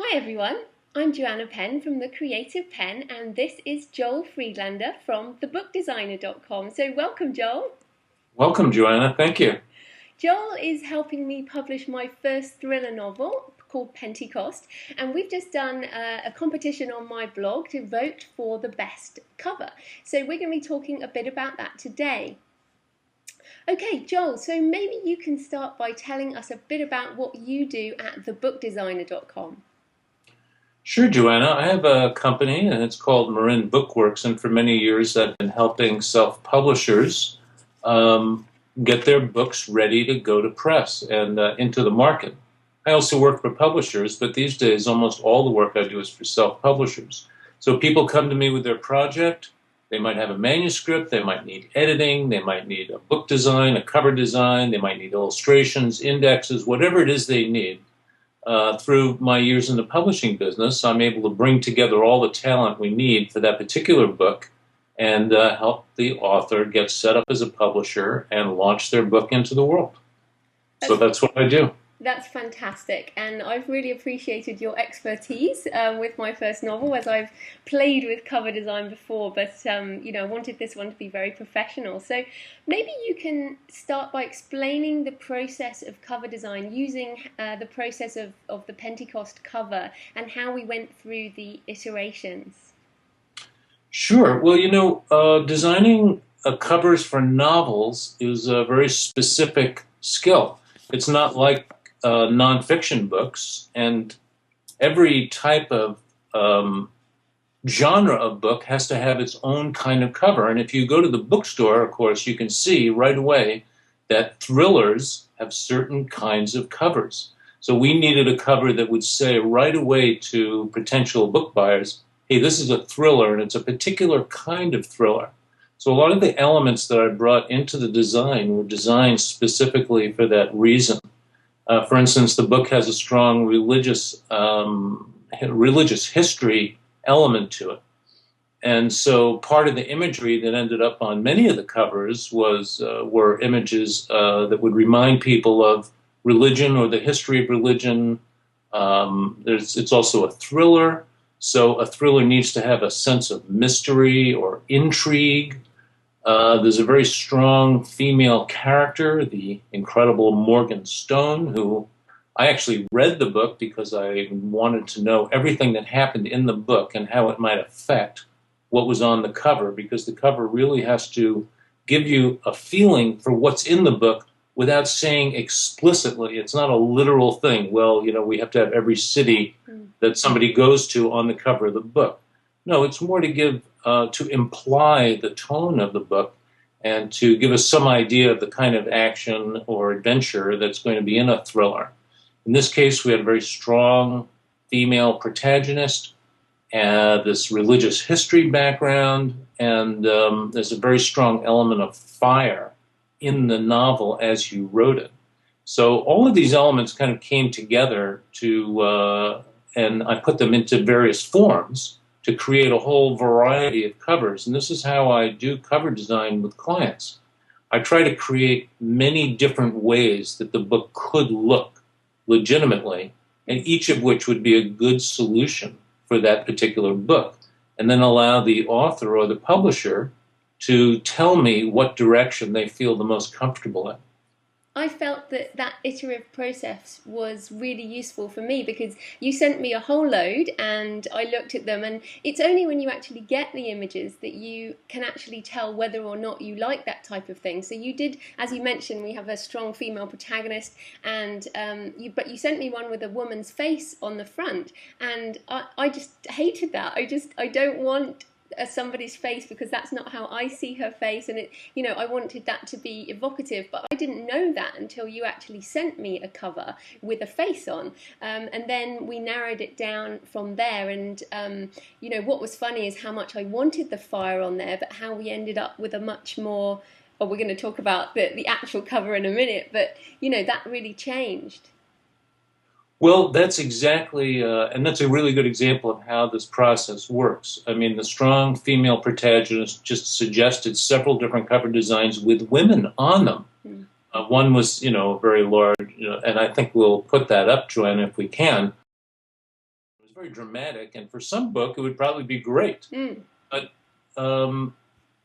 Hi everyone, I'm Joanna Penn from the Creative Penn, and this is Joel Friedlander from thebookdesigner.com. So welcome, Joel. Welcome, Joanna. Thank you. Joel is helping me publish my first thriller novel called Pentecost, and we've just done a competition on my blog to vote for the best cover. So we're going to be talking a bit about that today. Okay, Joel, so maybe you can start by telling us a bit about what you do at thebookdesigner.com. Sure, Joanna. I have a company, and it's called Marin Bookworks, and for many years I've been helping self-publishers um, get their books ready to go to press and into the market. I also work for publishers, but these days almost all the work I do is for self-publishers. So people come to me with their project. They might have a manuscript, they might need editing, they might need a book design, a cover design, they might need illustrations, indexes, whatever it is they need. Through my years in the publishing business, I'm able to bring together all the talent we need for that particular book and help the author get set up as a publisher and launch their book into the world. So That's that's what I do. That's fantastic, and I've really appreciated your expertise with my first novel, as I've played with cover design before, but I wanted this one to be very professional. So maybe you can start by explaining the process of cover design using the process of the Pentecost cover and how we went through the iterations. Sure. Well, designing covers for novels is a very specific skill. It's not like nonfiction books, and every type of genre of book has to have its own kind of cover. And if you go to the bookstore, of course, you can see right away that thrillers have certain kinds of covers. So we needed a cover that would say right away to potential book buyers, hey, this is a thriller, and it's a particular kind of thriller. So a lot of the elements that I brought into the design were designed specifically for that reason. For instance, the book has a strong religious history element to it. And so part of the imagery that ended up on many of the covers were images that would remind people of religion or the history of religion. It's also a thriller. So a thriller needs to have a sense of mystery or intrigue. There's a very strong female character, the incredible Morgan Stone, who I actually read the book because I wanted to know everything that happened in the book and how it might affect what was on the cover, because the cover really has to give you a feeling for what's in the book without saying explicitly. It's not a literal thing. Well, we have to have every city that somebody goes to on the cover of the book. No, it's more to imply the tone of the book and to give us some idea of the kind of action or adventure that's going to be in a thriller. In this case, we had a very strong female protagonist, this religious history background, and there's a very strong element of fire in the novel as you wrote it. So all of these elements kind of came together and I put them into various forms to create a whole variety of covers. And this is how I do cover design with clients. I try to create many different ways that the book could look legitimately, and each of which would be a good solution for that particular book, and then allow the author or the publisher to tell me what direction they feel the most comfortable in. I felt that iterative process was really useful for me because you sent me a whole load and I looked at them, and it's only when you actually get the images that you can actually tell whether or not you like that type of thing. So you did, as you mentioned, we have a strong female protagonist, and but you sent me one with a woman's face on the front, and I just hated that. I don't want somebody's face, because that's not how I see her face, and I wanted that to be evocative, but I didn't know that until you actually sent me a cover with a face on, and then we narrowed it down from there. And what was funny is how much I wanted the fire on there, but how we ended up with a much more, we're going to talk about the actual cover in a minute, but that really changed. Well, that's exactly, and that's a really good example of how this process works. I mean, the strong female protagonist just suggested several different cover designs with women on them. One was, very large, and I think we'll put that up, Joanna, if we can. very dramatic, and for some book it would probably be great. But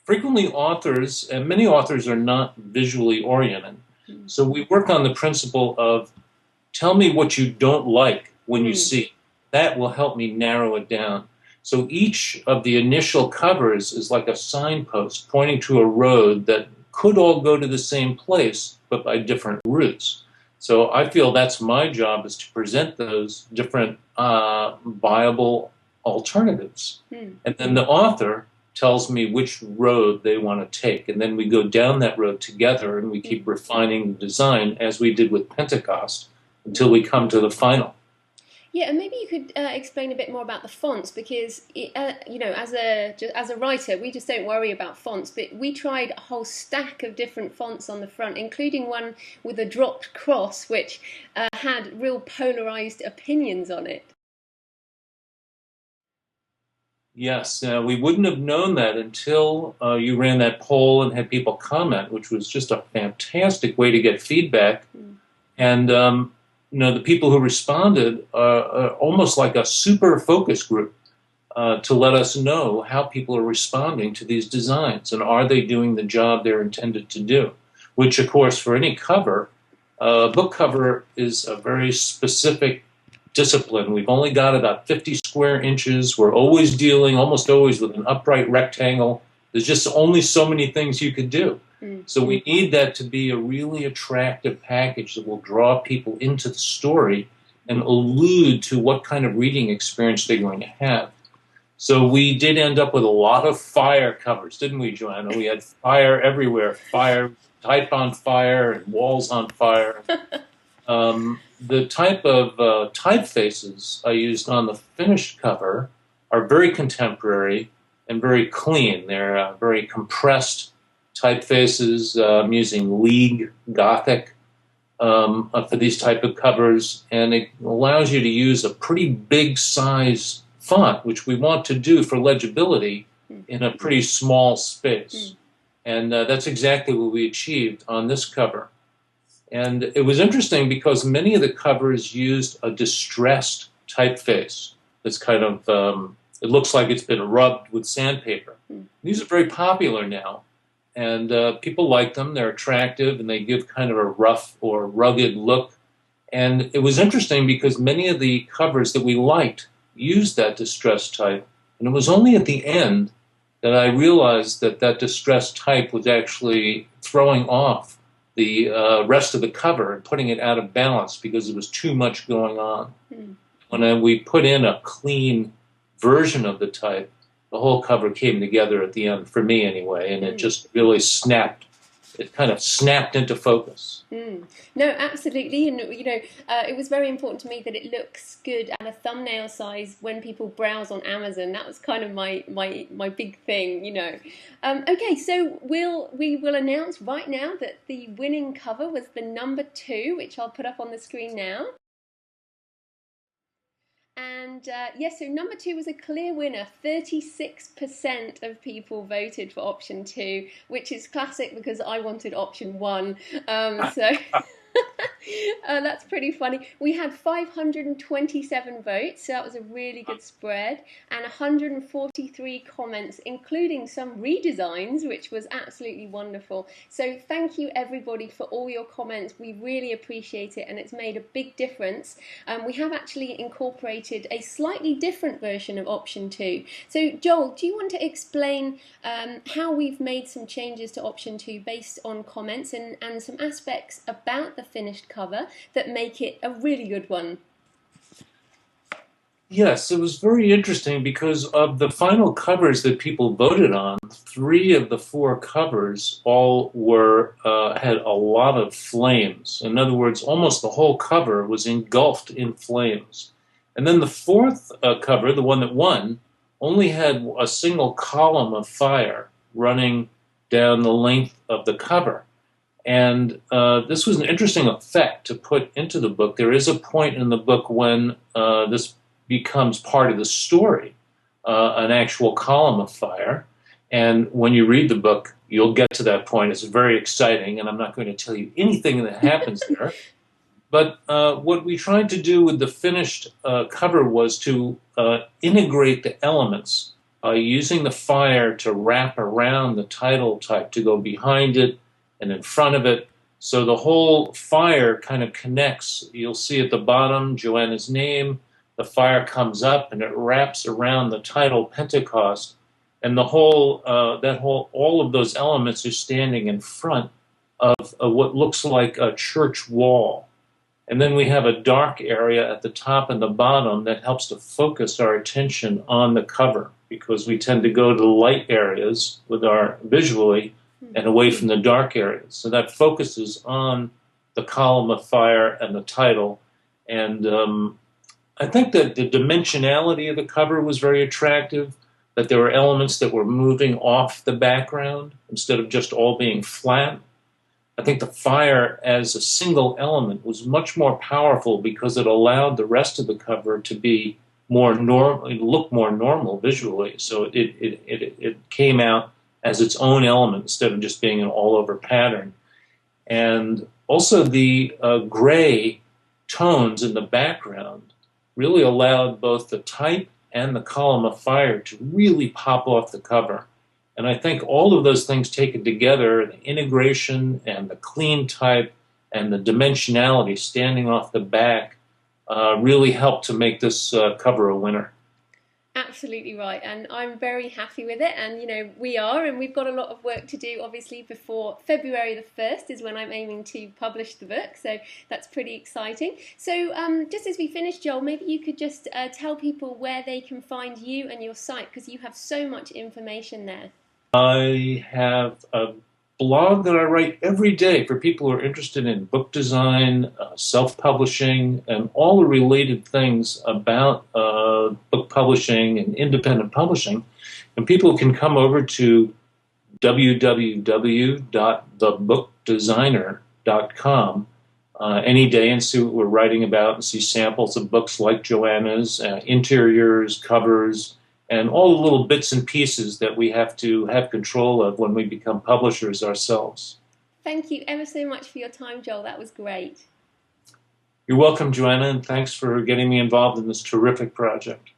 frequently authors, and many authors are not visually oriented, so we work on the principle of tell me what you don't like when you see it. That will help me narrow it down. So each of the initial covers is like a signpost pointing to a road that could all go to the same place, but by different routes. So I feel that's my job, is to present those different viable alternatives. And then the author tells me which road they want to take. And then we go down that road together and we keep refining the design, as we did with Pentecost, until we come to the final. Yeah, and maybe you could explain a bit more about the fonts, because you know, as a writer, we just don't worry about fonts. But we tried a whole stack of different fonts on the front, including one with a dropped cross, which had real polarized opinions on it. Yes, we wouldn't have known that until you ran that poll and had people comment, which was just a fantastic way to get feedback. And you know, the people who responded are almost like a super focus group to let us know how people are responding to these designs and are they doing the job they're intended to do. Which, of course, for any cover, book cover is a very specific discipline. We've only got about 50 square inches. We're always dealing, almost always, with an upright rectangle. There's just only so many things you could do. So we need that to be a really attractive package that will draw people into the story and allude to what kind of reading experience they're going to have. So we did end up with a lot of fire covers, didn't we, Joanna? We had fire everywhere, fire, type on fire, and walls on fire. The type of typefaces I used on the finished cover are very contemporary and very clean. They're very compressed typefaces. I'm using League Gothic for these type of covers, and it allows you to use a pretty big size font, which we want to do for legibility in a pretty small space. And that's exactly what we achieved on this cover. And it was interesting because many of the covers used a distressed typeface that's kind of, it looks like it's been rubbed with sandpaper. These are very popular now. And people like them. They're attractive, and they give kind of a rough or rugged look. And it was interesting because many of the covers that we liked used that distressed type. And it was only at the end that I realized that that distressed type was actually throwing off the rest of the cover and putting it out of balance because there was too much going on. When we put in a clean version of the type, the whole cover came together at the end, for me anyway, and it just really snapped. It kind of snapped into focus. No, absolutely, and you know, it was very important to me that it looks good at a thumbnail size when people browse on Amazon. That was kind of my big thing, you know. Okay, so we will announce right now that the winning cover was the number 2, which I'll put up on the screen now. And yes, so number 2 was a clear winner. 36% of people voted for option 2, which is classic because I wanted option 1. So that's pretty funny. We had 527 votes, so that was a really good spread, and 143 comments, including some redesigns, which was absolutely wonderful. So thank you everybody for all your comments. We really appreciate it, and it's made a big difference. We have actually incorporated a slightly different version of option 2. So Joel, do you want to explain how we've made some changes to option 2 based on comments and some aspects about the finished cover that make it a really good one? Yes, it was very interesting because of the final covers that people voted on, 3 of the 4 covers all were had a lot of flames. In other words, almost the whole cover was engulfed in flames. And then the 4th cover, the one that won, only had a single column of fire running down the length of the cover. And this was an interesting effect to put into the book. There is a point in the book when this becomes part of the story, an actual column of fire. And when you read the book, you'll get to that point. It's very exciting, and I'm not going to tell you anything that happens there. But what we tried to do with the finished cover was to integrate the elements using the fire to wrap around the title type, to go behind it and in front of it. So the whole fire kind of connects. You'll see at the bottom Joanna's name. The fire comes up and it wraps around the title Pentecost. And the whole, all of those elements are standing in front of what looks like a church wall. And then we have a dark area at the top and the bottom that helps to focus our attention on the cover, because we tend to go to the light areas with our visually and away from the dark areas. So that focuses on the column of fire and the title. And I think that the dimensionality of the cover was very attractive, that there were elements that were moving off the background instead of just all being flat. I think the fire as a single element was much more powerful because it allowed the rest of the cover to be more normal, look more normal visually. So it came out as its own element instead of just being an all-over pattern. And also the gray tones in the background really allowed both the type and the column of fire to really pop off the cover. And I think all of those things taken together, the integration and the clean type and the dimensionality standing off the back, really helped to make this cover a winner. Absolutely right, and I'm very happy with it, and you know we are, and we've got a lot of work to do obviously before February the 1st is when I'm aiming to publish the book, so that's pretty exciting. So just as we finish, Joel, maybe you could just tell people where they can find you and your site, because you have so much information there. I have a blog that I write every day for people who are interested in book design, self-publishing, and all the related things about book publishing and independent publishing. And people can come over to www.thebookdesigner.com any day and see what we're writing about and see samples of books like Joanna's, interiors, covers, and all the little bits and pieces that we have to have control of when we become publishers ourselves. Thank you ever so much for your time, Joel. That was great. You're welcome, Joanna, and thanks for getting me involved in this terrific project.